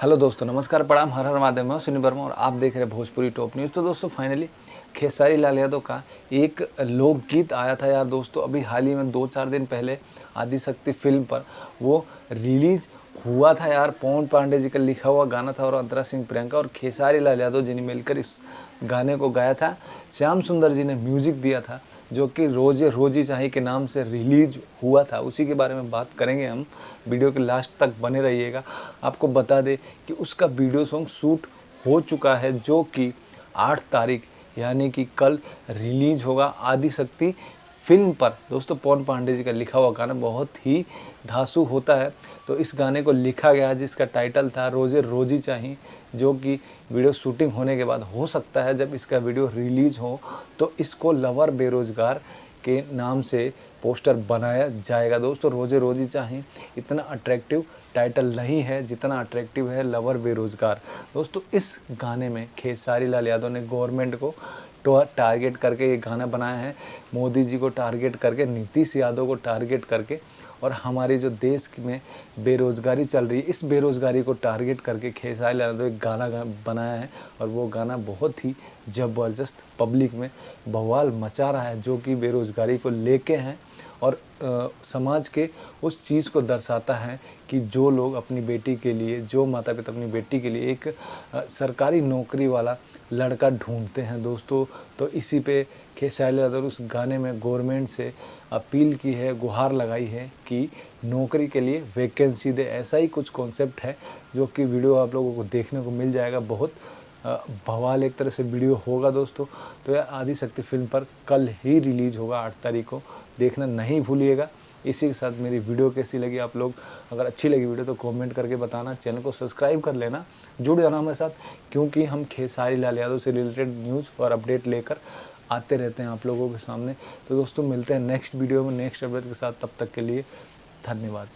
Hello दोस्तों, नमस्कार, प्रणाम, हर हर महादेव। मैं सुनील वर्मा और आप देख रहे हैं भोजपुरी टॉप न्यूज़। तो दोस्तों फाइनली खेसारी लाल यादव का एक लोकगीत आया था यार दोस्तों, अभी हाल ही में 2-4 दिन पहले आदिशक्ति फिल्म पर वो रिलीज हुआ था यार। पवन पांडे जी का लिखा हुआ गाना था और अंतरा सिंह प्रियंका और खेसारी लाल यादव जी ने मिलकर इस गाने को गाया था। श्याम सुंदर जी ने म्यूज़िक दिया था, जो कि रोज़े रोजी चाही के नाम से रिलीज हुआ था। उसी के बारे में बात करेंगे हम। वीडियो के लास्ट तक बने रहिएगा। आपको बता दें कि उसका वीडियो सॉन्ग शूट हो चुका है, जो कि 8 तारीख यानी कि कल रिलीज होगा आदिशक्ति फिल्म पर। दोस्तों पवन पांडे जी का लिखा हुआ गाना बहुत ही धांसू होता है। तो इस गाने को लिखा गया जिसका टाइटल था रोज़े रोजी चाही, जो कि वीडियो शूटिंग होने के बाद हो सकता है जब इसका वीडियो रिलीज हो तो इसको लवर बेरोज़गार के नाम से पोस्टर बनाया जाएगा। दोस्तों रोज़े रोजी चाही इतना अट्रैक्टिव टाइटल नहीं है जितना अट्रैक्टिव है लवर बेरोज़गार। दोस्तों इस गाने में खेसारी लाल यादव ने गवर्नमेंट को टारगेट करके ये गाना बनाया है। मोदी जी को टारगेट करके, नीतीश यादव को टारगेट करके, और हमारी जो देश में बेरोज़गारी चल रही है इस बेरोज़गारी को टारगेट करके खेसारी लाल यादव एक गाना बनाया है। और वो गाना बहुत ही ज़बरदस्त पब्लिक में बवाल मचा रहा है, जो कि बेरोज़गारी को लेके हैं और समाज के उस चीज़ को दर्शाता है कि जो लोग अपनी बेटी के लिए, जो माता पिता अपनी बेटी के लिए एक सरकारी नौकरी वाला लड़का ढूंढते हैं दोस्तों। तो इसी पे खेसारी लाल यादव उस गाने में गवर्नमेंट से अपील की है, गुहार लगाई है कि नौकरी के लिए वैकेंसी दे। ऐसा ही कुछ कॉन्सेप्ट है, जो कि वीडियो आप लोगों को देखने को मिल जाएगा। बहुत बवाल एक तरह से वीडियो होगा दोस्तों। तो यह आदिशक्ति फिल्म पर कल ही रिलीज़ होगा 8 तारीख को, देखना नहीं भूलिएगा। इसी के साथ मेरी वीडियो कैसी लगी, आप लोग अगर अच्छी लगी वीडियो तो कमेंट करके बताना, चैनल को सब्सक्राइब कर लेना, जुड़ जाना हमारे साथ, क्योंकि हम खेसारी लाल यादव से रिलेटेड न्यूज़ और अपडेट लेकर आते रहते हैं आप लोगों के सामने। तो दोस्तों मिलते हैं नेक्स्ट वीडियो में नेक्स्ट अपडेट के साथ, तब तक के लिए धन्यवाद।